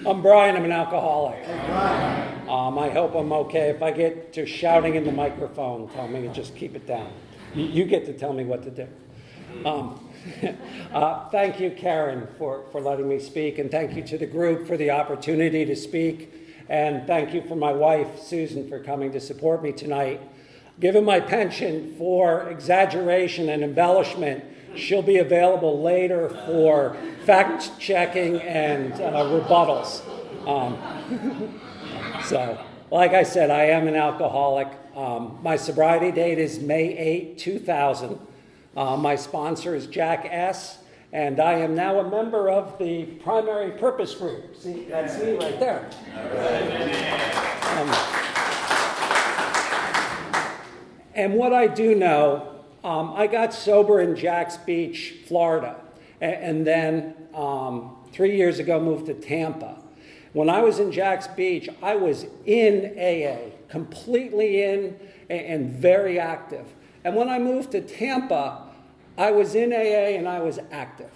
I'm Brian, I'm an alcoholic. I hope I'm okay. If I get to shouting in the microphone, tell me to just keep it down. You get to tell me what to do. Thank you, Karen, for letting me speak, and thank you to the group for the opportunity to speak, and thank you for my wife, Susan, for coming to support me tonight. Given my penchant for exaggeration and embellishment, she'll be available later for fact-checking and rebuttals. So, like I said, I am an alcoholic. My sobriety date is May 8, 2000. My sponsor is Jack S., and I am now a member of the primary purpose group. See, that's me right there. And what I do know, I got sober in Jack's Beach, Florida, and then 3 years ago moved to Tampa. When I was in Jack's Beach, I was in AA, completely in and very active. And when I moved to Tampa, I was in AA and I was active,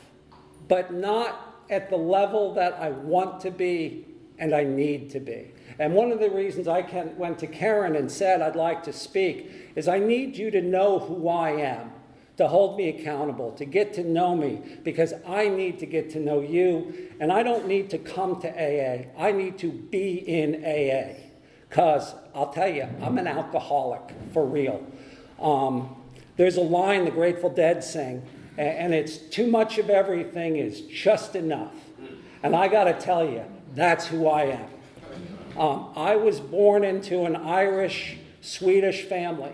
but not at the level that I want to be and I need to be. And one of the reasons I went to Karen and said I'd like to speak is I need you to know who I am, to hold me accountable, to get to know me, because I need to get to know you, and I don't need to come to AA. I need to be in AA, because I'll tell you, I'm an alcoholic for real. There's a line the Grateful Dead sing, and it's too much of everything is just enough. And I got to tell you, that's who I am. I was born into an Irish-Swedish family,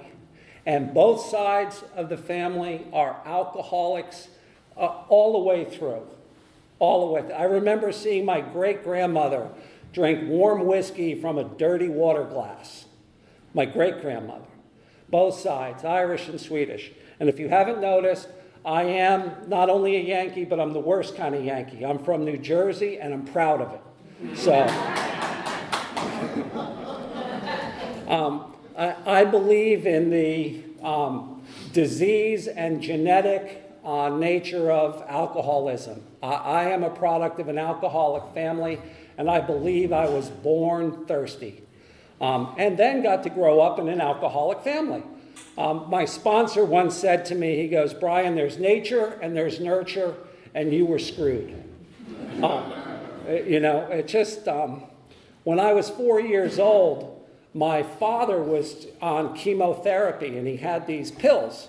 and both sides of the family are alcoholics all the way through. All the way through. I remember seeing my great-grandmother drink warm whiskey from a dirty water glass. My great-grandmother. Both sides, Irish and Swedish. And if you haven't noticed, I am not only a Yankee, but I'm the worst kind of Yankee. I'm from New Jersey, and I'm proud of it. So... I believe in the disease and genetic nature of alcoholism. I am a product of an alcoholic family, and I believe I was born thirsty. And then got to grow up in an alcoholic family. My sponsor once said to me, he goes, Brian, there's nature and there's nurture, and you were screwed. It just... When I was 4 years old, my father was on chemotherapy and he had these pills.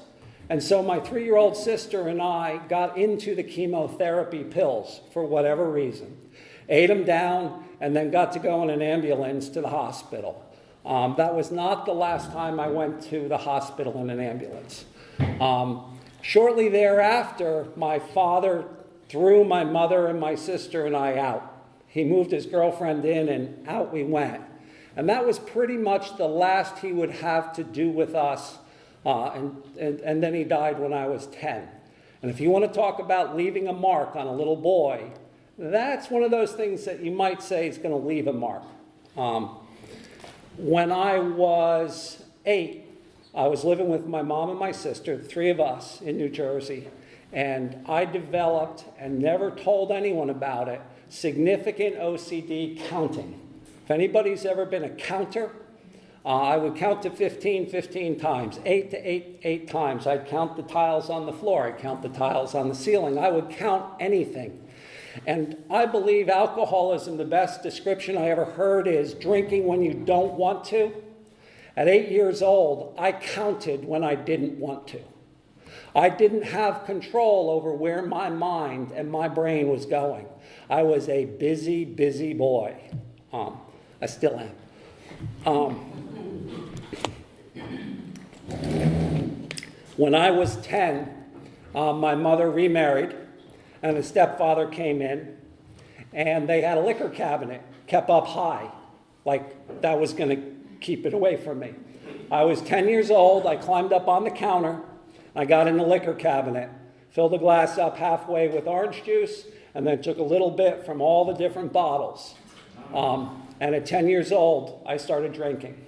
And so my 3-year-old sister and I got into the chemotherapy pills for whatever reason. Ate them down and then got to go in an ambulance to the hospital. That was not the last time I went to the hospital in an ambulance. Shortly thereafter, my father threw my mother and my sister and I out. He moved his girlfriend in, and out we went. And that was pretty much the last he would have to do with us. And then he died when I was 10. And if you want to talk about leaving a mark on a little boy, that's one of those things that you might say is going to leave a mark. When I was 8, I was living with my mom and my sister, the 3 of us, in New Jersey. And I developed, and never told anyone about it, significant OCD counting. If anybody's ever been a counter, I would count to 15 times, 8 times. I'd count the tiles on the floor. I'd count the tiles on the ceiling. I would count anything. And I believe alcoholism, the best description I ever heard is drinking when you don't want to. At 8 years old, I counted when I didn't want to. I didn't have control over where my mind and my brain was going. I was a busy, busy boy. I still am. When I was 10, my mother remarried, and a stepfather came in, and they had a liquor cabinet kept up high, like that was going to keep it away from me. I was 10 years old. I climbed up on the counter. I got in the liquor cabinet, filled the glass up halfway with orange juice, and then took a little bit from all the different bottles. And at 10 years old, I started drinking.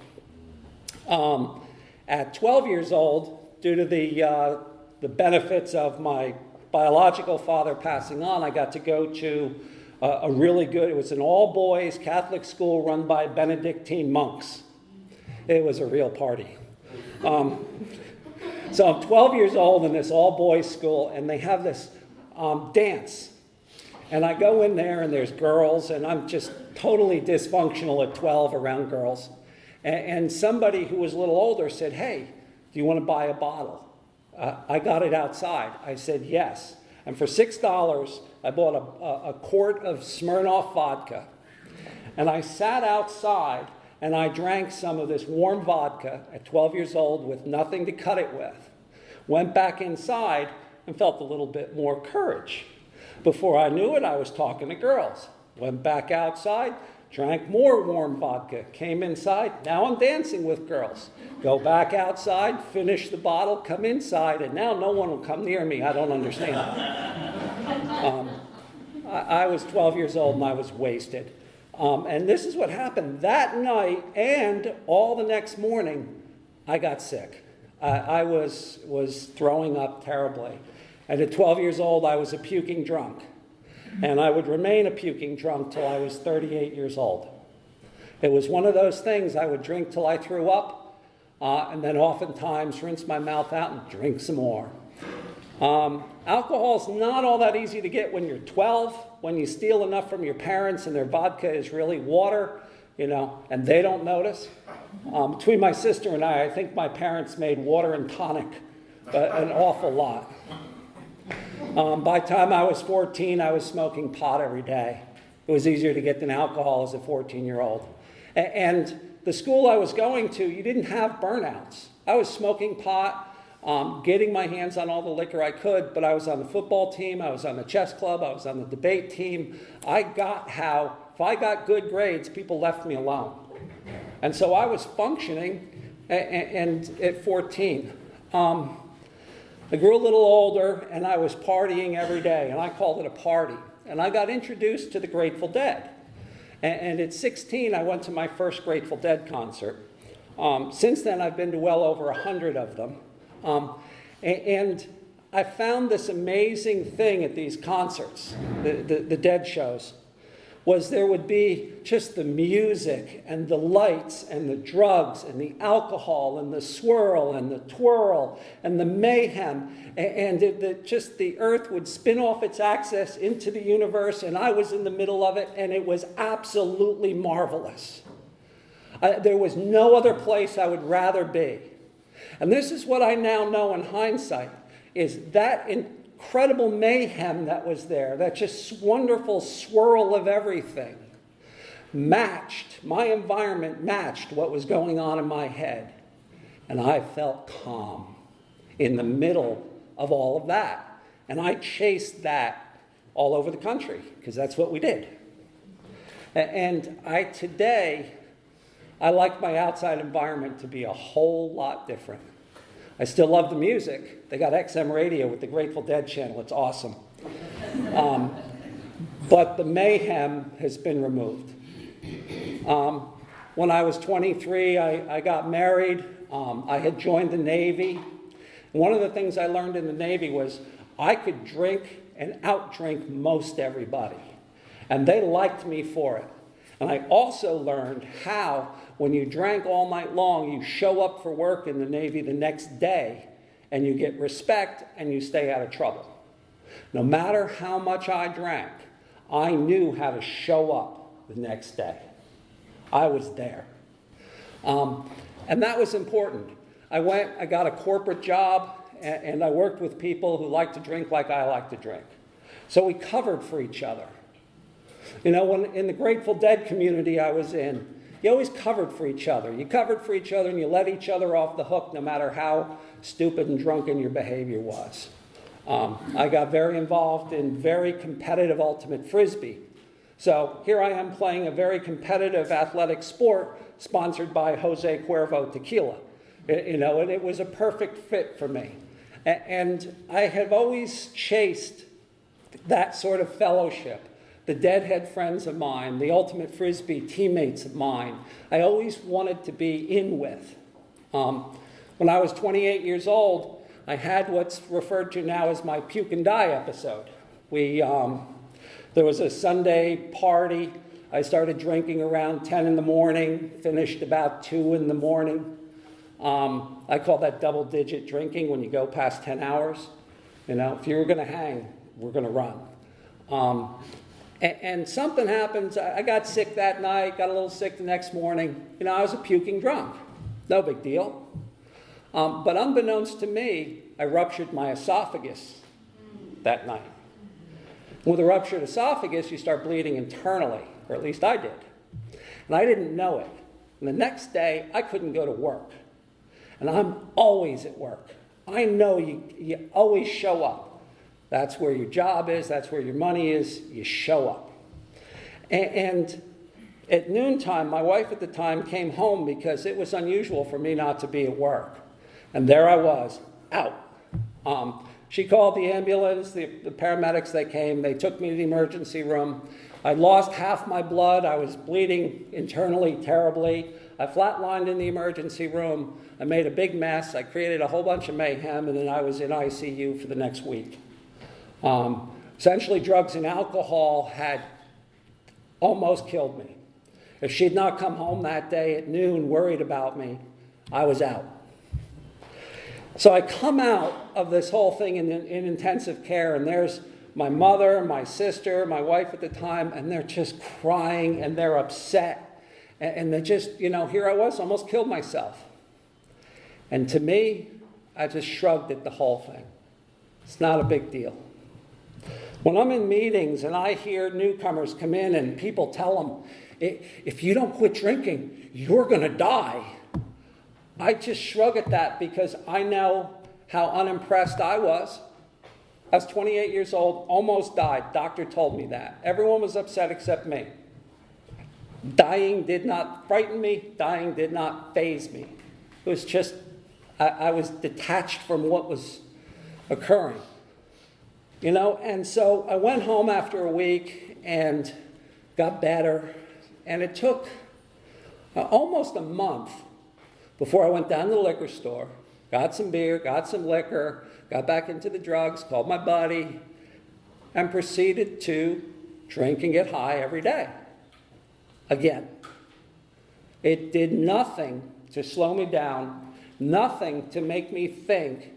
At 12 years old, due to the benefits of my biological father passing on, I got to go to a really good, it was an all-boys Catholic school run by Benedictine monks. It was a real party. So I'm 12 years old in this all-boys school, and they have this dance. And I go in there, and there's girls, and I'm just totally dysfunctional at 12 around girls. And somebody who was a little older said, "Hey, do you want to buy a bottle?" I got it outside. I said yes. And for $6, I bought a quart of Smirnoff vodka. And I sat outside, and I drank some of this warm vodka at 12 years old with nothing to cut it with. Went back inside and felt a little bit more courage. Before I knew it, I was talking to girls. Went back outside, drank more warm vodka, came inside. Now I'm dancing with girls. Go back outside, finish the bottle, come inside, and now no one will come near me. I don't understand. I was 12 years old and I was wasted. And this is what happened. That night and all the next morning, I got sick. I was throwing up terribly. And at 12 years old, I was a puking drunk. And I would remain a puking drunk till I was 38 years old. It was one of those things. I would drink till I threw up, and then oftentimes rinse my mouth out and drink some more. Alcohol's not all that easy to get when you're 12, when you steal enough from your parents and their vodka is really water, and they don't notice. Between my sister and I think my parents made water and tonic an awful lot. By the time I was 14, I was smoking pot every day. It was easier to get than alcohol as a 14-year-old. And the school I was going to, you didn't have burnouts. I was smoking pot, getting my hands on all the liquor I could, but I was on the football team, I was on the chess club, I was on the debate team. I got how, if I got good grades, people left me alone. And so I was functioning, and at 14. I grew a little older, and I was partying every day, and I called it a party. And I got introduced to the Grateful Dead. And at 16, I went to my first Grateful Dead concert. Since then, I've been to well over 100 of them. And I found this amazing thing at these concerts, the Dead shows, was there would be just the music and the lights and the drugs and the alcohol and the swirl and the twirl and the mayhem, and just the earth would spin off its axis into the universe, and I was in the middle of it, and it was absolutely marvelous. There was no other place I would rather be. And this is what I now know in hindsight, is that incredible mayhem that was there, that just wonderful swirl of everything, my environment matched what was going on in my head. And I felt calm in the middle of all of that. And I chased that all over the country, because that's what we did. And today, I like my outside environment to be a whole lot different. I still love the music. They got XM radio with the Grateful Dead channel. It's awesome. But the mayhem has been removed. When I was 23, I got married. I had joined the Navy. One of the things I learned in the Navy was I could drink and outdrink most everybody. And they liked me for it. And I also learned how, when you drank all night long, you show up for work in the Navy the next day, and you get respect, and you stay out of trouble. No matter how much I drank, I knew how to show up the next day. I was there. And that was important. I got a corporate job, and I worked with people who like to drink like I like to drink. So we covered for each other. When in the Grateful Dead community I was in, you always covered for each other. You covered for each other and you let each other off the hook no matter how stupid and drunken your behavior was. I got very involved in very competitive ultimate frisbee. So here I am playing a very competitive athletic sport sponsored by Jose Cuervo Tequila. And it was a perfect fit for me. And I have always chased that sort of fellowship. The Deadhead friends of mine, the ultimate frisbee teammates of mine, I always wanted to be in with. When I was 28 years old, I had what's referred to now as my puke and die episode. The There was a Sunday party. I started drinking around 10 in the morning, finished about 2 in the morning. I call that double-digit drinking when you go past 10 hours. You know, if you were going to hang, we're going to run. And something happens. I got sick that night, got a little sick the next morning. You know, I was a puking drunk. No big deal. But unbeknownst to me, I ruptured my esophagus that night. With a ruptured esophagus, you start bleeding internally, or at least I did. And I didn't know it. And the next day, I couldn't go to work. And I'm always at work. I know you always show up. That's where your job is. That's where your money is. You show up. And at noontime, my wife at the time came home because it was unusual for me not to be at work. And there I was, out. She called the ambulance, the paramedics, they came. They took me to the emergency room. I lost half my blood. I was bleeding internally terribly. I flatlined in the emergency room. I made a big mess. I created a whole bunch of mayhem, and then I was in ICU for the next week. Essentially, drugs and alcohol had almost killed me. If she'd not come home that day at noon worried about me, I was out. So I come out of this whole thing in intensive care, and there's my mother, my sister, my wife at the time, and they're just crying, and they're upset. And they just, you know, here I was, almost killed myself. And to me, I just shrugged at the whole thing. It's not a big deal. When I'm in meetings and I hear newcomers come in and people tell them, if you don't quit drinking, you're going to die. I just shrug at that because I know how unimpressed I was. I was 28 years old, almost died. Doctor told me that. Everyone was upset except me. Dying did not frighten me. Dying did not faze me. It was just, I was detached from what was occurring. You know, and so I went home after a week and got better. And it took almost a month before I went down to the liquor store, got some beer, got some liquor, got back into the drugs, called my buddy, and proceeded to drink and get high every day. Again, it did nothing to slow me down, nothing to make me think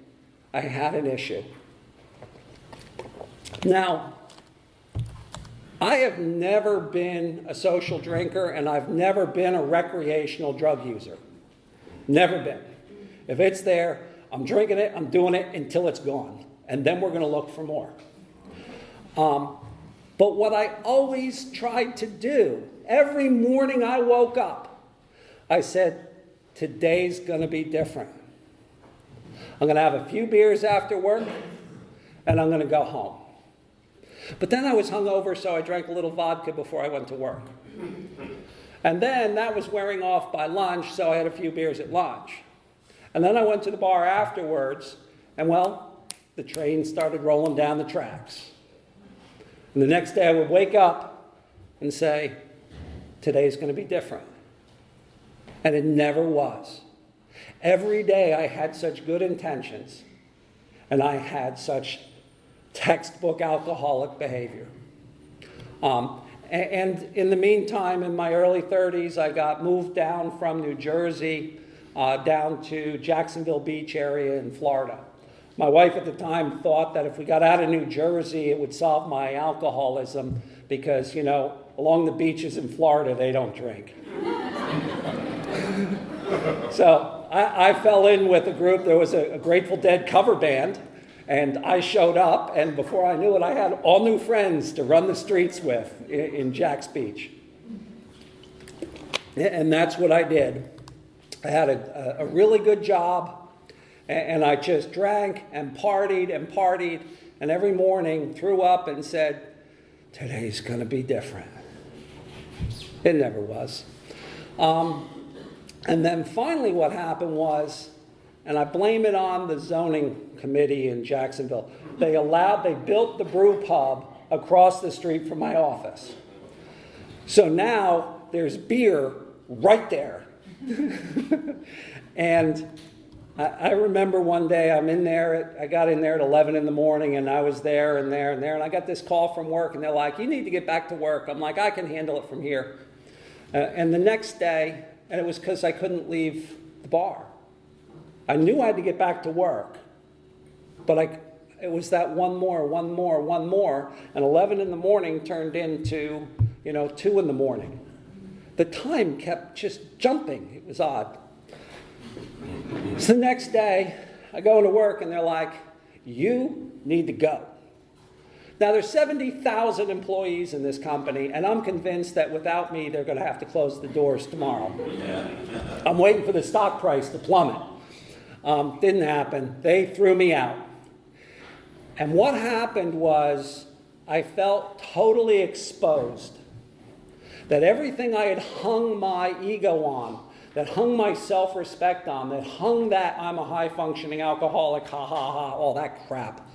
I had an issue. Now, I have never been a social drinker, and I've never been a recreational drug user. Never been. If it's there, I'm drinking it, I'm doing it until it's gone. And then we're going to look for more. But what I always tried to do, every morning I woke up, I said, today's going to be different. I'm going to have a few beers after work, and I'm going to go home. But then I was hungover, so I drank a little vodka before I went to work. And then that was wearing off by lunch, so I had a few beers at lunch. And then I went to the bar afterwards, and well, the train started rolling down the tracks. And the next day I would wake up and say, today's going to be different. And it never was. Every day I had such good intentions, and I had such textbook alcoholic behavior. And in the meantime, in my early 30s, I got moved down from New Jersey down to Jacksonville Beach area in Florida. My wife at the time thought that if we got out of New Jersey, it would solve my alcoholism because, you know, along the beaches in Florida, they don't drink. So I fell in with a group. There was a Grateful Dead cover band. And I showed up, and before I knew it, I had all new friends to run the streets with in Jack's Beach. And that's what I did. I had a really good job, and I just drank and partied, and every morning threw up and said, today's going to be different. It never was. And then finally what happened was, and I blame it on the zoning committee in Jacksonville. They built the brew pub across the street from my office. So now there's beer right there. And I remember one day I got in there at 11 in the morning, and I was there and there and there, and I got this call from work, and they're like, you need to get back to work. I'm like, I can handle it from here. And the next day, and it was because I couldn't leave the bar. I knew I had to get back to work, but it was that one more, and 11 in the morning turned into, 2 in the morning. The time kept just jumping. It was odd. So the next day, I go into work, and they're like, you need to go. Now, there's 70,000 employees in this company, and I'm convinced that without me, they're going to have to close the doors tomorrow. I'm waiting for the stock price to plummet. Didn't happen. They threw me out. And what happened was I felt totally exposed. That everything I had hung my ego on, that hung my self-respect on, that hung that I'm a high-functioning alcoholic, ha ha ha, all that crap.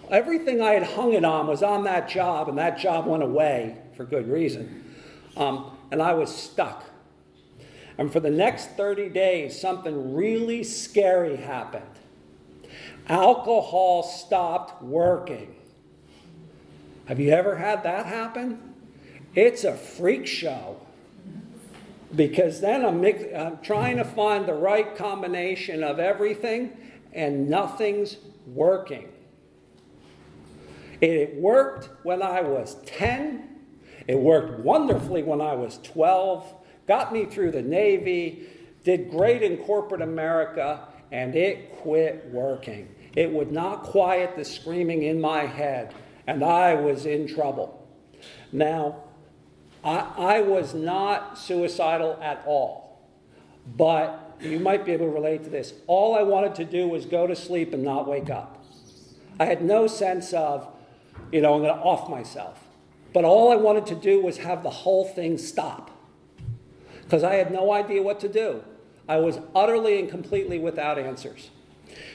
Everything I had hung it on was on that job, and that job went away for good reason. And I was stuck. And for the next 30 days, something really scary happened. Alcohol stopped working. Have you ever had that happen? It's a freak show. Because then I'm trying to find the right combination of everything, and nothing's working. It worked when I was 10. It worked wonderfully when I was 12. Got me through the Navy. Did great in corporate America. And it quit working. It would not quiet the screaming in my head. And I was in trouble. Now, I was not suicidal at all. But you might be able to relate to this. All I wanted to do was go to sleep and not wake up. I had no sense of, I'm going to off myself. But all I wanted to do was have the whole thing stop. Because I had no idea what to do. I was utterly and completely without answers.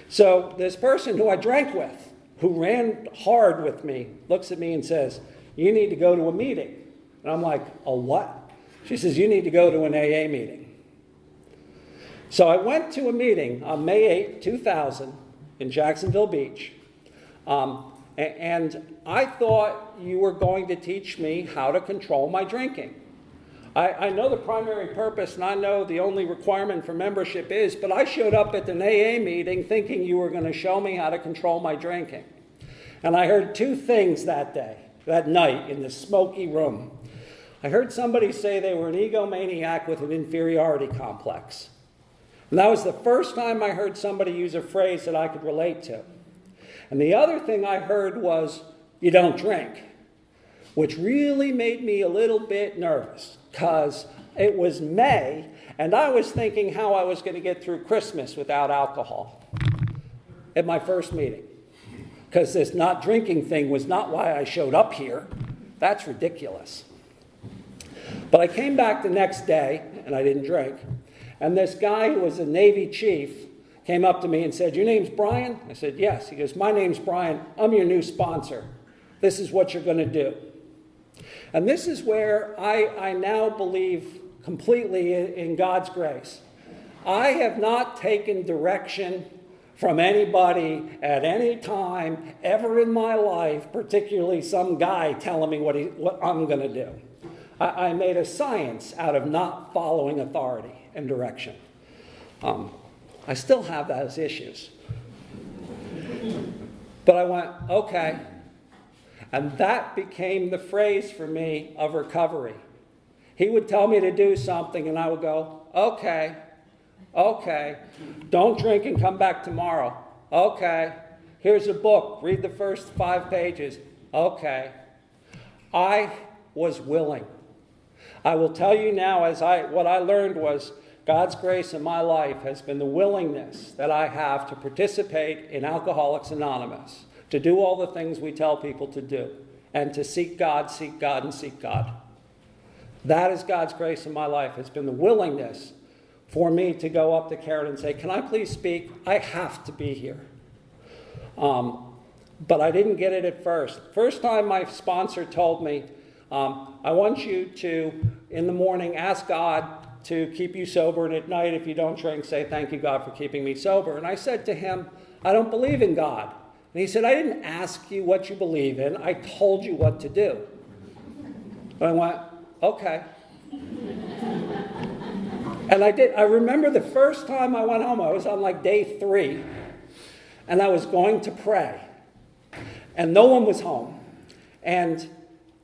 So this person who I drank with, who ran hard with me, looks at me and says, you need to go to a meeting. And I'm like, a what? She says, you need to go to an AA meeting. So I went to a meeting on May 8, 2000 in Jacksonville Beach. And I thought you were going to teach me how to control my drinking. I know the primary purpose, and I know the only requirement for membership is, but I showed up at an AA meeting thinking you were going to show me how to control my drinking. And I heard two things that night in the smoky room. I heard somebody say they were an egomaniac with an inferiority complex. And that was the first time I heard somebody use a phrase that I could relate to. And the other thing I heard was, you don't drink, which really made me a little bit nervous because it was May and I was thinking how I was going to get through Christmas without alcohol at my first meeting. Because this not drinking thing was not why I showed up here. That's ridiculous. But I came back the next day and I didn't drink. And this guy who was a Navy chief came up to me and said, your name's Brian? I said, yes. He goes, my name's Brian. I'm your new sponsor. This is what you're going to do. And this is where I now believe completely in God's grace. I have not taken direction from anybody at any time ever in my life, particularly some guy telling me what I'm going to do. I made a science out of not following authority and direction. I still have those issues. But I went, okay. And that became the phrase for me of recovery. He would tell me to do something and I would go, okay. Don't drink and come back tomorrow. Okay. Here's a book. Read the first 5 pages. Okay. I was willing. I will tell you now, what I learned was God's grace in my life has been the willingness that I have to participate in Alcoholics Anonymous, to do all the things we tell people to do, and to seek God, and seek God. That is God's grace in my life. It's been the willingness for me to go up to Karen and say, can I please speak? I have to be here. But I didn't get it at first. First time my sponsor told me, I want you to, in the morning, ask God to keep you sober, and at night, if you don't drink, say, thank you, God, for keeping me sober. And I said to him, I don't believe in God. And he said, I didn't ask you what you believe in. I told you what to do. And I went, okay. And I did. I remember the first time I went home, I was on like day 3, and I was going to pray. And no one was home. And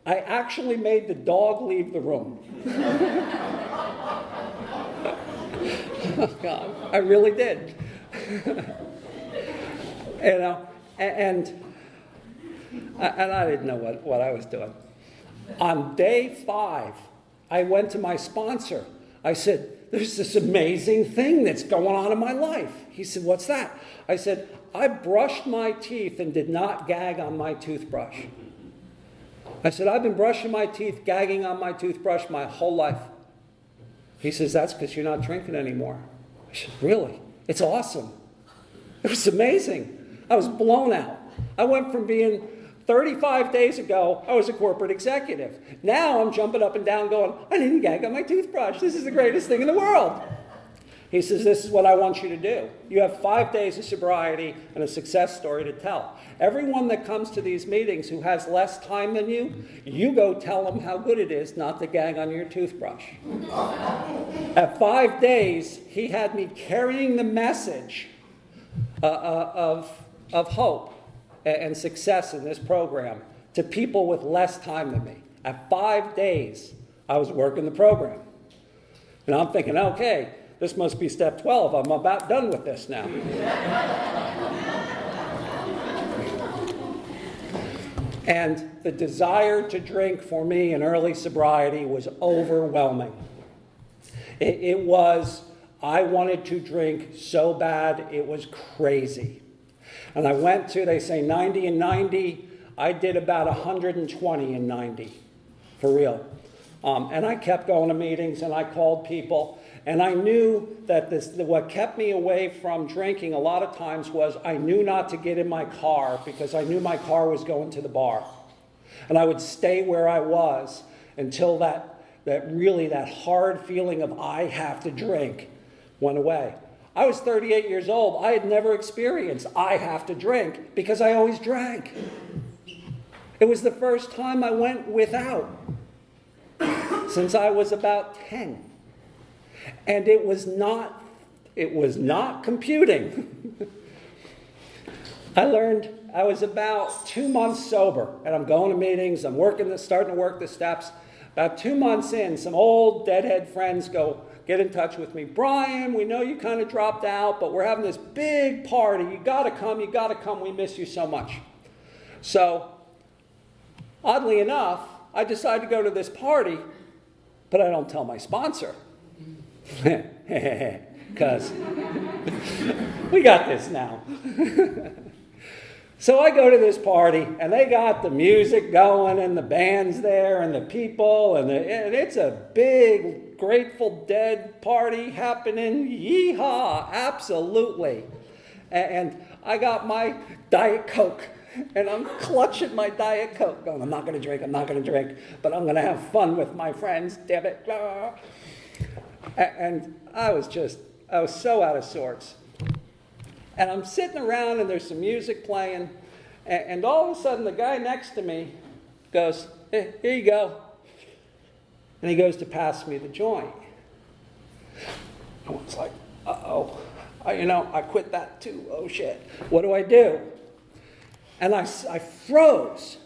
I actually made the dog leave the room. Oh, God, I really did. You know, and I didn't know what I was doing. On day 5, I went to my sponsor. I said, there's this amazing thing that's going on in my life. He said, what's that? I said, I brushed my teeth and did not gag on my toothbrush. I said, I've been brushing my teeth, gagging on my toothbrush my whole life. He says, that's because you're not drinking anymore. I said, really? It's awesome. It was amazing. I was blown out. I went from being 35 days ago, I was a corporate executive. Now I'm jumping up and down going, I didn't gag on my toothbrush. This is the greatest thing in the world. He says, this is what I want you to do. You have 5 days of sobriety and a success story to tell. Everyone that comes to these meetings who has less time than you go tell them how good it is not to gag on your toothbrush. At 5 days, he had me carrying the message of hope and success in this program to people with less time than me. At 5 days, I was working the program. And I'm thinking, okay, this must be step 12. I'm about done with this now. And the desire to drink for me in early sobriety was overwhelming. It was, I wanted to drink so bad, it was crazy. And I went to, they say 90 and 90. I did about 120 and 90, for real. And I kept going to meetings, and I called people. And I knew that what kept me away from drinking a lot of times was I knew not to get in my car because I knew my car was going to the bar. And I would stay where I was until that hard feeling of I have to drink went away. I was 38 years old. I had never experienced I have to drink because I always drank. It was the first time I went without since I was about 10. And it was not computing. I learned I was about 2 months sober, and I'm going to meetings, I'm starting to work the steps. About 2 months in, some old deadhead friends get in touch with me. Brian, we know you kind of dropped out, but we're having this big party. You gotta come, we miss you so much. So, oddly enough, I decided to go to this party, but I don't tell my sponsor. Because we got this now. So I go to this party, and they got the music going, and the band's there, and the people, and it's a big Grateful Dead party happening. Yeehaw! Absolutely. And I got my Diet Coke, and I'm clutching my Diet Coke, going, I'm not going to drink, but I'm going to have fun with my friends, damn it. And I was so out of sorts. And I'm sitting around, and there's some music playing, and all of a sudden the guy next to me goes, hey, here you go. And he goes to pass me the joint. I was like, uh-oh. I quit that too. Oh, shit. What do I do? And I froze.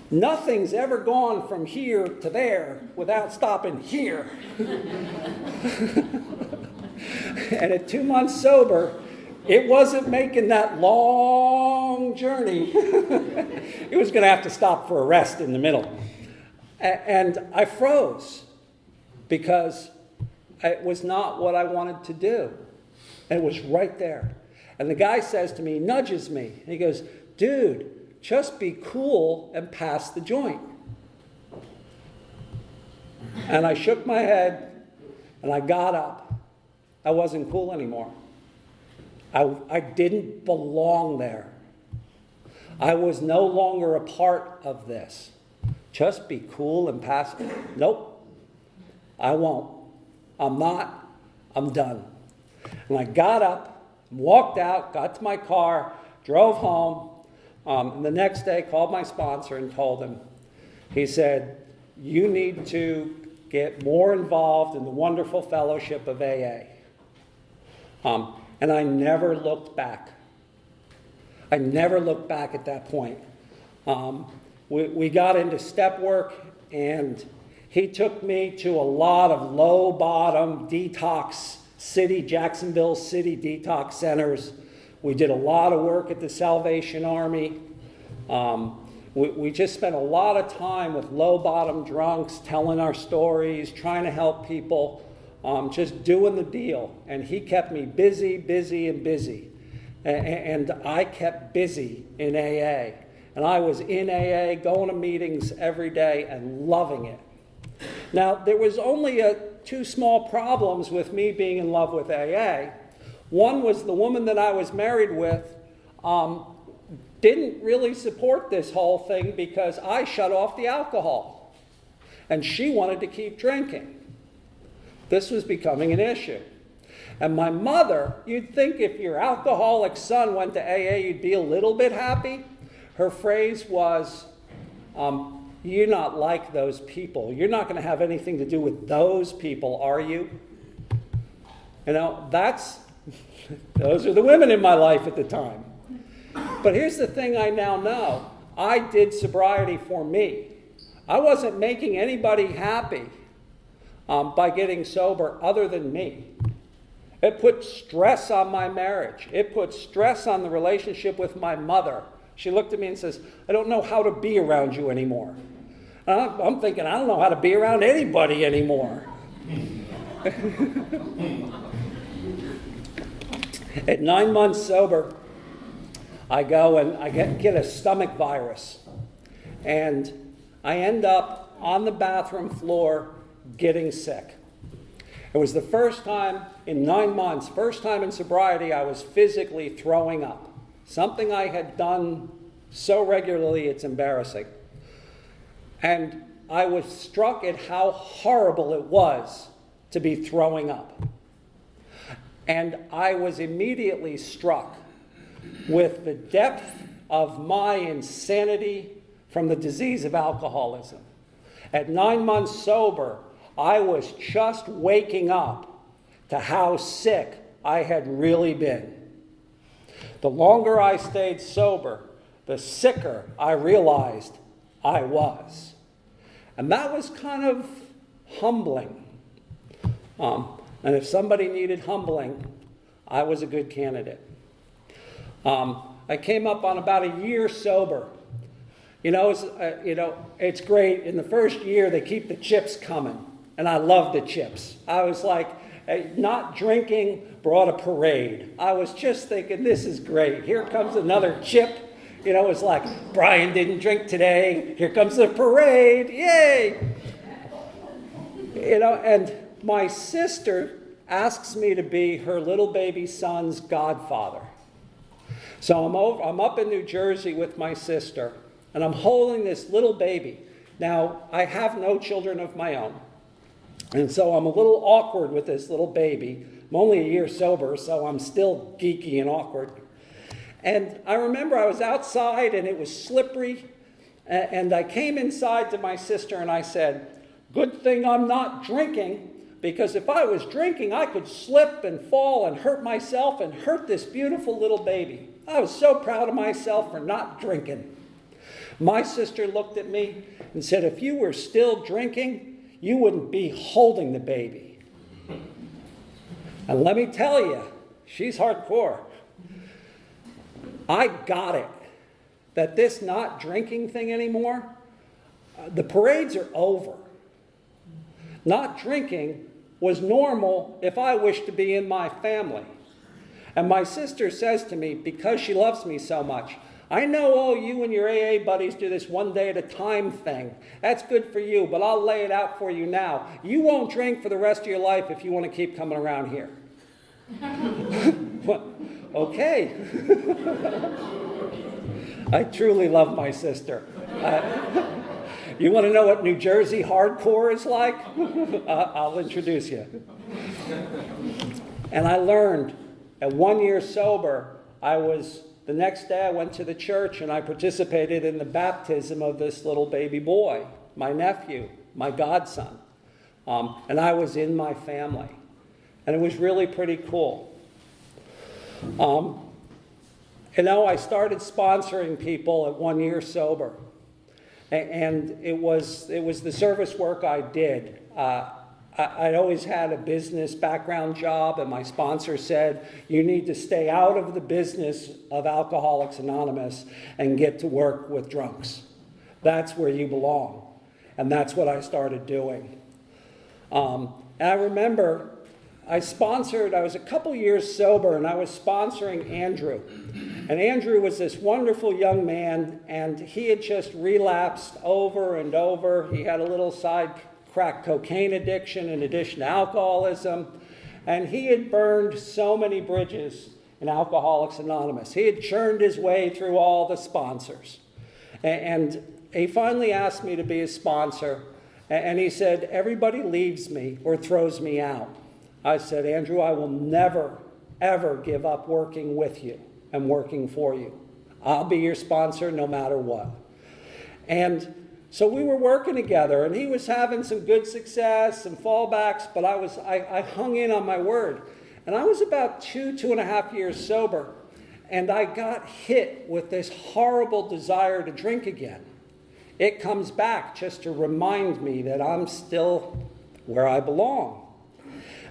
Nothing's ever gone from here to there without stopping here. And at 2 months sober, it wasn't making that long journey. It was going to have to stop for a rest in the middle. And I froze because it was not what I wanted to do. And it was right there. And the guy says to me, nudges me, and he goes, dude, just be cool and pass the joint. And I shook my head, and I got up. I wasn't cool anymore. I didn't belong there. I was no longer a part of this. Just be cool and pass it. Nope, I won't. I'm not, I'm done. And I got up, walked out, got to my car, drove home, and the next day called my sponsor and told him, he said, you need to get more involved in the wonderful fellowship of AA. And I never looked back. I never looked back at that point. We got into step work, and he took me to a lot of low-bottom detox city, Jacksonville City detox centers. We did a lot of work at the Salvation Army. We just spent a lot of time with low-bottom drunks, telling our stories, trying to help people, just doing the deal. And he kept me busy, busy, and busy. And I kept busy in AA. And I was in AA, going to meetings every day and loving it. Now, there was only two small problems with me being in love with AA. One was the woman that I was married with didn't really support this whole thing because I shut off the alcohol. And she wanted to keep drinking. This was becoming an issue. And my mother, you'd think if your alcoholic son went to AA, you'd be a little bit happy. Her phrase was, you're not like those people. You're not going to have anything to do with those people, are you? You know, those are the women in my life at the time. But here's the thing I now know. I did sobriety for me. I wasn't making anybody happy by getting sober other than me. It put stress on my marriage. It put stress on the relationship with my mother. She looked at me and says, I don't know how to be around you anymore. I'm thinking, I don't know how to be around anybody anymore. At 9 months sober, I go and I get a stomach virus. And I end up on the bathroom floor getting sick. It was the first time in 9 months, first time in sobriety, I was physically throwing up. Something I had done so regularly, it's embarrassing. And I was struck at how horrible it was to be throwing up. And I was immediately struck with the depth of my insanity from the disease of alcoholism. At 9 months sober, I was just waking up to how sick I had really been. The longer I stayed sober, the sicker I realized I was. And that was kind of humbling. And if somebody needed humbling, I was a good candidate. I came up on about a year sober. It's great. In the first year, they keep the chips coming. And I loved the chips. I was like, not drinking brought a parade. I was just thinking, this is great. Here comes another chip. It's like, Brian didn't drink today. Here comes the parade. Yay! And my sister asks me to be her little baby son's godfather. So I'm up in New Jersey with my sister, and I'm holding this little baby. Now, I have no children of my own. And so I'm a little awkward with this little baby. I'm only a year sober, so I'm still geeky and awkward. And I remember I was outside and it was slippery. And I came inside to my sister and I said, good thing I'm not drinking, because if I was drinking, I could slip and fall and hurt myself and hurt this beautiful little baby. I was so proud of myself for not drinking. My sister looked at me and said, if you were still drinking, you wouldn't be holding the baby. And let me tell you, she's hardcore. I got it. That this not drinking thing anymore, the parades are over. Not drinking was normal if I wished to be in my family. And my sister says to me, because she loves me so much, I know all you and your AA buddies do this one day at a time thing. That's good for you, but I'll lay it out for you now. You won't drink for the rest of your life if you want to keep coming around here. Well, okay. I truly love my sister. You want to know what New Jersey hardcore is like? I'll introduce you. And I learned at 1 year sober, the next day I went to the church and I participated in the baptism of this little baby boy, my nephew, my godson. And I was in my family. And it was really pretty cool. I started sponsoring people at 1 year sober. And it was the service work I did. I'd always had a business background job, and my sponsor said, you need to stay out of the business of Alcoholics Anonymous and get to work with drunks. That's where you belong. And that's what I started doing. And I remember I was a couple years sober, and I was sponsoring Andrew. And Andrew was this wonderful young man, and he had just relapsed over and over. He had a little side crack cocaine addiction in addition to alcoholism. And he had burned so many bridges in Alcoholics Anonymous. He had churned his way through all the sponsors. And he finally asked me to be his sponsor. And he said, everybody leaves me or throws me out. I said, Andrew, I will never, ever give up working with you and working for you. I'll be your sponsor no matter what. And so we were working together, and he was having some good success, some fallbacks, but I hung in on my word. And I was about 2.5 years sober, and I got hit with this horrible desire to drink again. It comes back just to remind me that I'm still where I belong.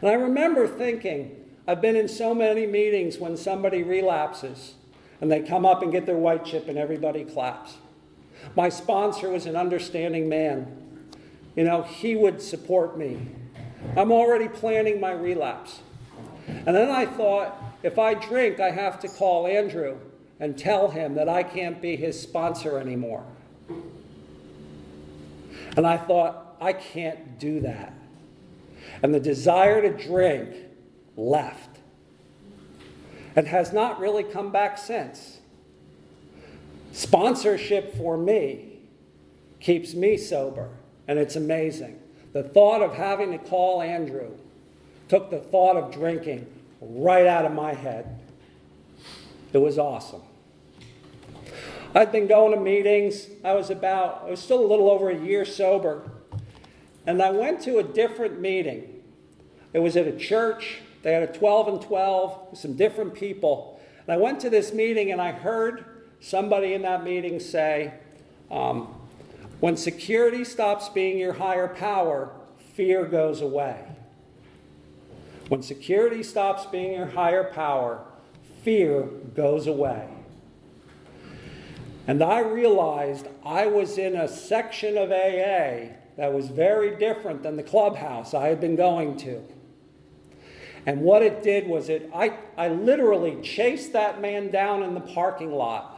And I remember thinking, I've been in so many meetings when somebody relapses, and they come up and get their white chip, and everybody claps. My sponsor was an understanding man. He would support me. I'm already planning my relapse. And then I thought, if I drink, I have to call Andrew and tell him that I can't be his sponsor anymore. And I thought, I can't do that. And the desire to drink left and has not really come back since. Sponsorship for me keeps me sober, and it's amazing. The thought of having to call Andrew took the thought of drinking right out of my head. It was awesome. I'd been going to meetings. I was still a little over a year sober, and I went to a different meeting. It was at a church. They had a 12 and 12 with some different people. And I went to this meeting, and I heard somebody in that meeting say, when security stops being your higher power, fear goes away. When security stops being your higher power, fear goes away. And I realized I was in a section of AA that was very different than the clubhouse I had been going to. And what it did was I literally chased that man down in the parking lot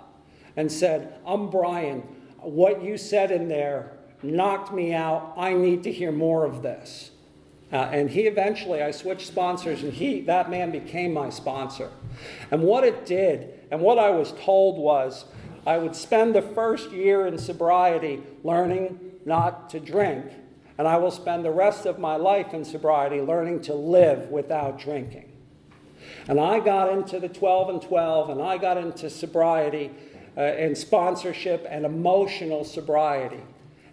and said, I'm Brian. What you said in there knocked me out. I need to hear more of this. And I switched sponsors, and that man became my sponsor. And what it did, and what I was told was, I would spend the first year in sobriety learning not to drink, and I will spend the rest of my life in sobriety learning to live without drinking. And I got into the 12 and 12, and I got into sobriety and sponsorship and emotional sobriety,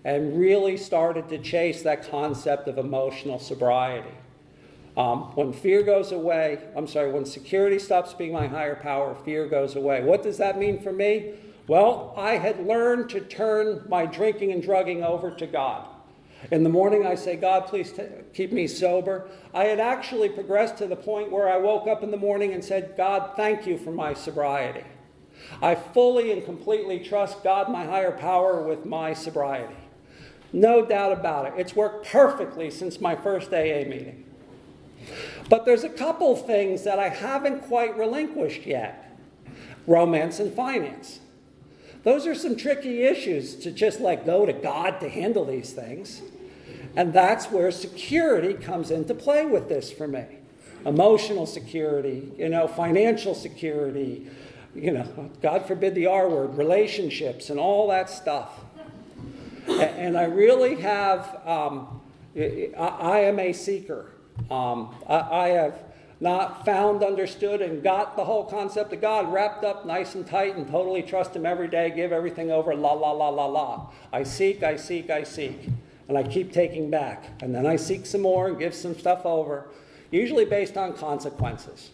and really started to chase that concept of emotional sobriety. When security stops being my higher power, fear goes away. What does that mean for me? Well, I had learned to turn my drinking and drugging over to God. In the morning, I say, God, please keep me sober. I had actually progressed to the point where I woke up in the morning and said, God, thank you for my sobriety. I fully and completely trust God, my higher power, with my sobriety. No doubt about it. It's worked perfectly since my first AA meeting. But there's a couple things that I haven't quite relinquished yet. Romance and finance. Those are some tricky issues to just let go to God to handle these things. And that's where security comes into play with this for me. Emotional security, financial security, God forbid the R word, relationships and all that stuff. And I really have, I am a seeker. I have not found, understood, and got the whole concept of God wrapped up nice and tight and totally trust him every day, give everything over, la, la, la, la, la. I seek, I seek, I seek. And I keep taking back. And then I seek some more and give some stuff over, usually based on consequences.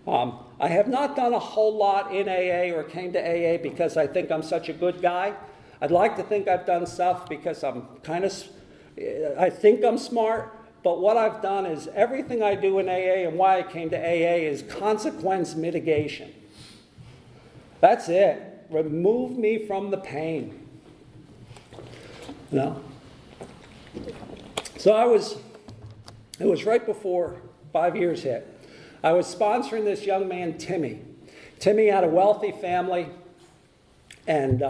I have not done a whole lot in AA or came to AA because I think I'm such a good guy. I'd like to think I've done stuff because I think I'm smart. But what I've done is everything I do in AA and why I came to AA is consequence mitigation. That's it. Remove me from the pain. So it was right before 5 years hit. I was sponsoring this young man, Timmy. Timmy had a wealthy family, and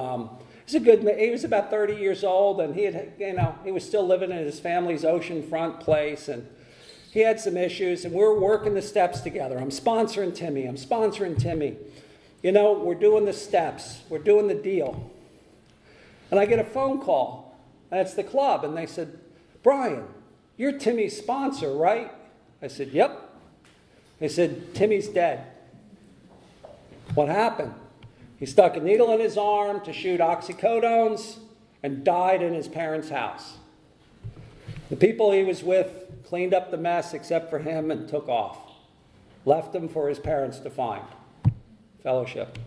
he was about 30 years old, and he was still living in his family's oceanfront place, and he had some issues, and we were working the steps together. I'm sponsoring Timmy. We're doing the steps. We're doing the deal. And I get a phone call, and it's the club, and they said, "Brian, you're Timmy's sponsor, right?" I said, "Yep." They said, "Timmy's dead." What happened? He stuck a needle in his arm to shoot oxycodones and died in his parents' house. The people he was with cleaned up the mess except for him and took off. Left him for his parents to find. Fellowship.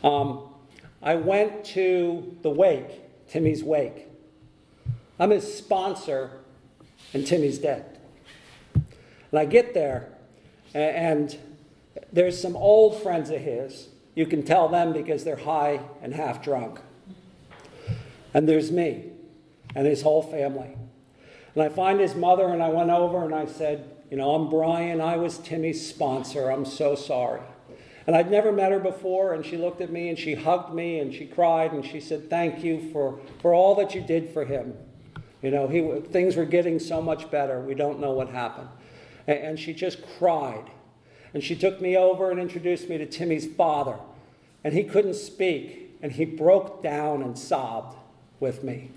I went to the wake, Timmy's wake. I'm his sponsor, and Timmy's dead. And I get there, and there's some old friends of his. You can tell them because they're high and half drunk. And there's me and his whole family. And I find his mother, and I went over and I said, "I'm Brian. I was Timmy's sponsor. I'm so sorry." And I'd never met her before, and she looked at me and she hugged me and she cried and she said, "Thank you for all that you did for him. Things were getting so much better. We don't know what happened." And she just cried. And she took me over and introduced me to Timmy's father. And he couldn't speak, and he broke down and sobbed with me.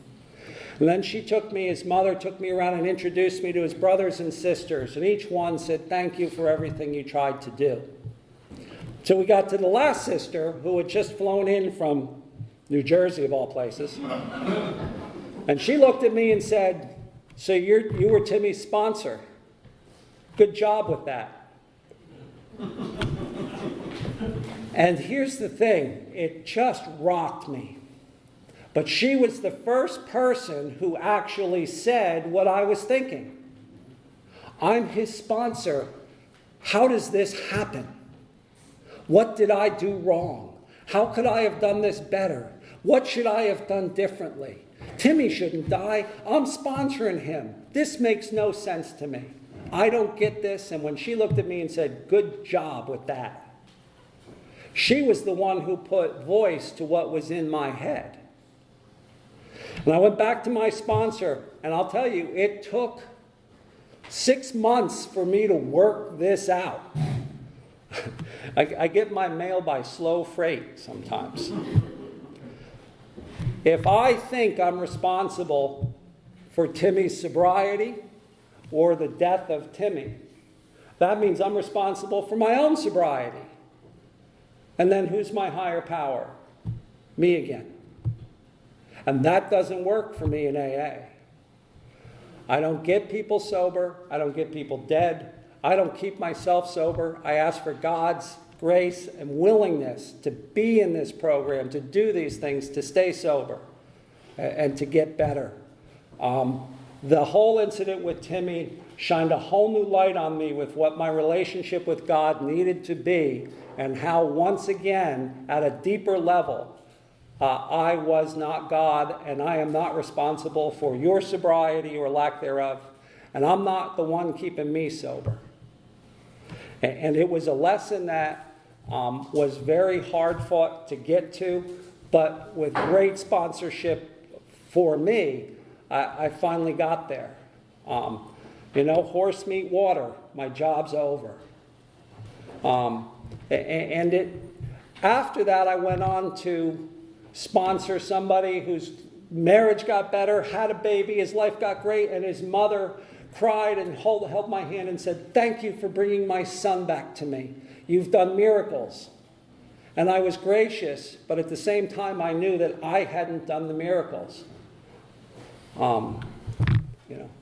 And then his mother took me around and introduced me to his brothers and sisters, and each one said, "Thank you for everything you tried to do." So we got to the last sister, who had just flown in from New Jersey, of all places. And she looked at me and said, "So you were Timmy's sponsor. Good job with that." And here's the thing, it just rocked me. But she was the first person who actually said what I was thinking. I'm his sponsor. How does this happen? What did I do wrong? How could I have done this better? What should I have done differently? Timmy shouldn't die. I'm sponsoring him. This makes no sense to me. I don't get this. And when she looked at me and said, "Good job with that," she was the one who put voice to what was in my head. And I went back to my sponsor, and I'll tell you, it took 6 months for me to work this out. I get my mail by slow freight sometimes. If I think I'm responsible for Timmy's sobriety or the death of Timmy, that means I'm responsible for my own sobriety. And then who's my higher power? Me again. And that doesn't work for me in AA. I don't get people sober. I don't get people dead. I don't keep myself sober. I ask for God's grace and willingness to be in this program, to do these things, to stay sober, and to get better. The whole incident with Timmy shined a whole new light on me with what my relationship with God needed to be, and how once again, at a deeper level, I was not God, and I am not responsible for your sobriety or lack thereof, and I'm not the one keeping me sober. And it was a lesson that was very hard fought to get to, but with great sponsorship for me, I finally got there. Horse meat water, my job's over. After that, I went on to sponsor somebody whose marriage got better, had a baby, his life got great, and his mother cried and held my hand and said, "Thank you for bringing my son back to me. You've done miracles." And I was gracious, but at the same time I knew that I hadn't done the miracles.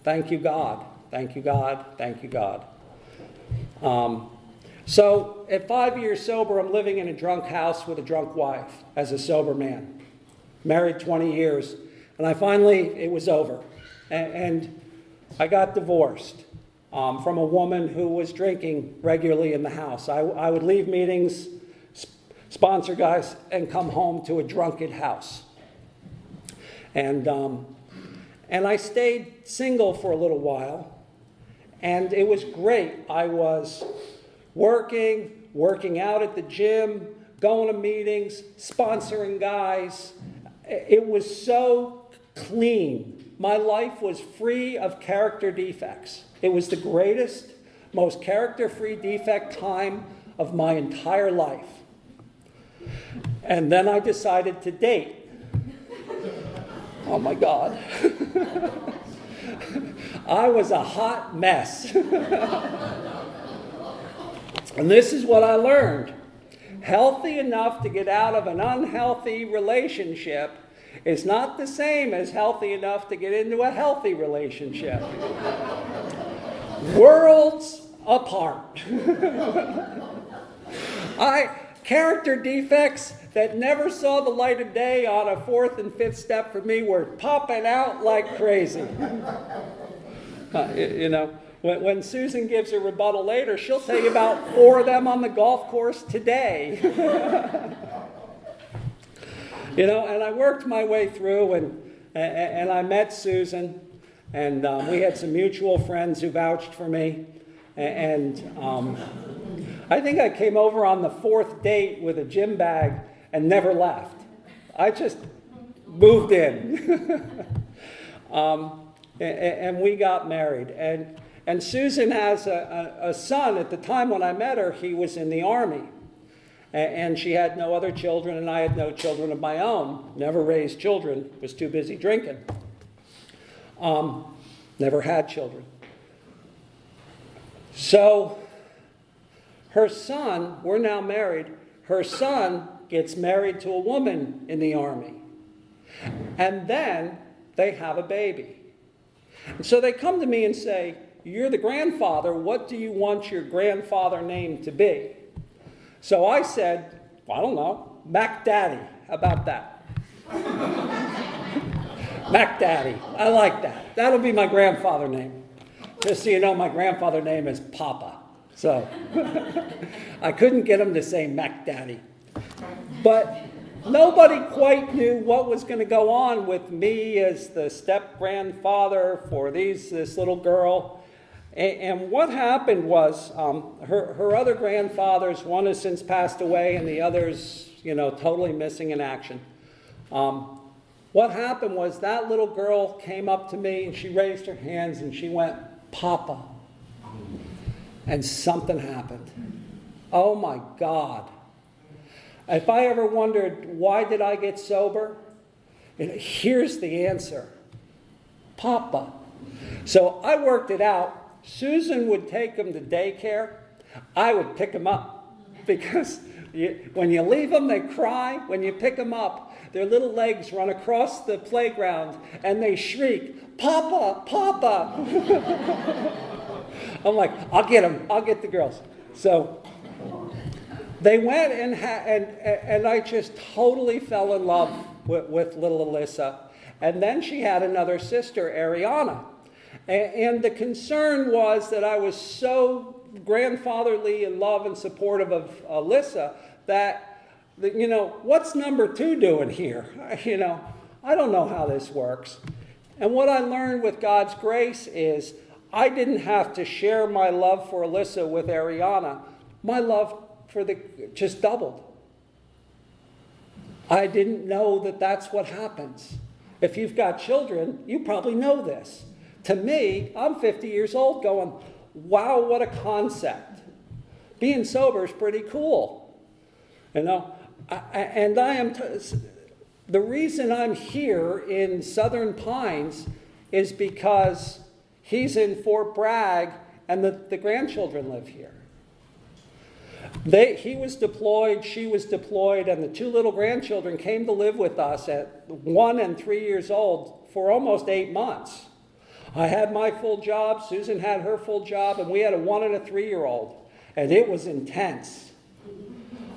Thank you, God. Thank you, God. Thank you, God. So at 5 years sober, I'm living in a drunk house with a drunk wife as a sober man. Married 20 years. And it was over. And I got divorced from a woman who was drinking regularly in the house. I would leave meetings, sponsor guys, and come home to a drunken house. And I stayed single for a little while. And it was great. I was working out at the gym, going to meetings, sponsoring guys. It was so clean. My life was free of character defects. It was the greatest, most character-free defect time of my entire life. And then I decided to date. Oh my God. I was a hot mess. And this is what I learned. Healthy enough to get out of an unhealthy relationship is not the same as healthy enough to get into a healthy relationship. Worlds apart. Character defects that never saw the light of day on a fourth and fifth step for me were popping out like crazy. When Susan gives a rebuttal later, she'll tell you about 4 of them on the golf course today. And I worked my way through, and I met Susan, and we had some mutual friends who vouched for me, and I think I came over on the 4th date with a gym bag and never left. I just moved in. And we got married. And Susan has a son. At the time when I met her, he was in the Army. And she had no other children, and I had no children of my own. Never raised children. Was too busy drinking. Never had children. So her son, we're now married, her son gets married to a woman in the Army. And then they have a baby. And so they come to me and say, "You're the grandfather. What do you want your grandfather name to be?" So I said, "I don't know, Mac Daddy. How about that?" Mac Daddy. I like that. That'll be my grandfather name. Just so you know, my grandfather name is Papa. So I couldn't get him to say Mac Daddy. But nobody quite knew what was going to go on with me as the step-grandfather for this little girl. And what happened was her other grandfathers, one has since passed away and the other's, totally missing in action. What happened was that little girl came up to me and she raised her hands and she went, "Papa." And something happened. Oh my God. If I ever wondered, why did I get sober? Here's the answer. Papa. So I worked it out. Susan would take them to daycare. I would pick them up. Because when you leave them, they cry. When you pick them up, their little legs run across the playground and they shriek, "Papa, Papa." I'm like, I'll get them. I'll get the girls. So they went and I just totally fell in love with little Alyssa. And then she had another sister, Ariana. And the concern was that I was so grandfatherly in love and supportive of Alyssa that, what's number 2 doing here? I don't know how this works. And what I learned with God's grace is I didn't have to share my love for Alyssa with Ariana. My love just doubled. I didn't know that that's what happens. If you've got children, you probably know this. To me, I'm 50 years old going, wow, what a concept. Being sober is pretty cool. The reason I'm here in Southern Pines is because he's in Fort Bragg, and the grandchildren live here. He was deployed, she was deployed, and the two little grandchildren came to live with us at 1 and 3 years old for almost 8 months. I had my full job, Susan had her full job, and we had a 1 and a 3-year-old, and it was intense.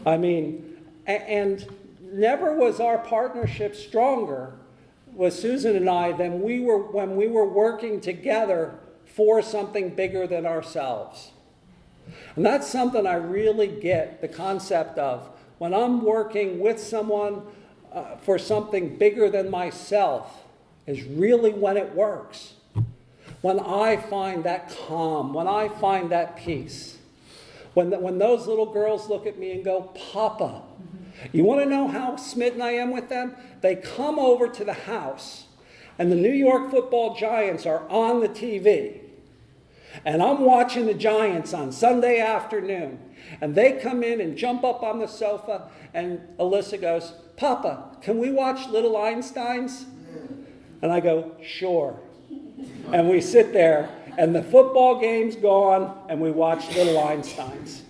I mean, and never was our partnership stronger with Susan and I than when we were working together for something bigger than ourselves. And that's something I really get the concept of. When I'm working with someone for something bigger than myself is really when it works. When I find that calm, when I find that peace. When those little girls look at me and go, Papa, you want to know how smitten I am with them? They come over to the house, and the New York Football Giants are on the TV. And I'm watching the Giants on Sunday afternoon. And they come in and jump up on the sofa, and Alyssa goes, Papa, can we watch Little Einsteins? And I go, sure. And we sit there, and the football game's gone, and we watch Little Einsteins.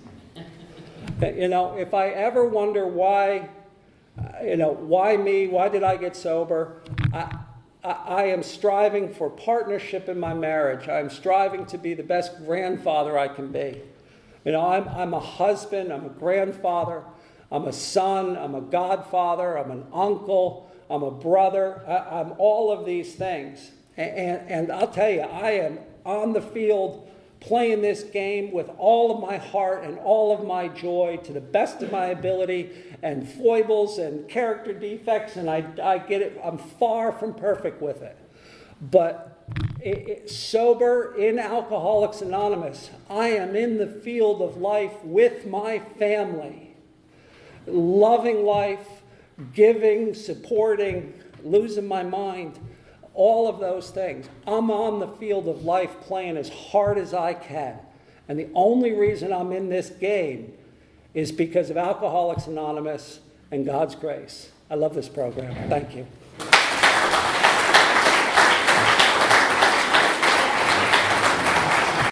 You know, if I ever wonder why me, why did I get sober? I am striving for partnership in my marriage. I'm striving to be the best grandfather I can be. You know, I'm a husband, I'm a grandfather, I'm a son, I'm a godfather, I'm an uncle, I'm a brother, I'm all of these things. And I'll tell you, I am on the field playing this game with all of my heart and all of my joy to the best of my ability, and foibles and character defects, and I get it. I'm far from perfect with it. But sober in Alcoholics Anonymous, I am in the field of life with my family, loving life, giving, supporting, losing my mind. All of those things. I'm on the field of life playing as hard as I can. And the only reason I'm in this game is because of Alcoholics Anonymous and God's grace. I love this program. Thank you.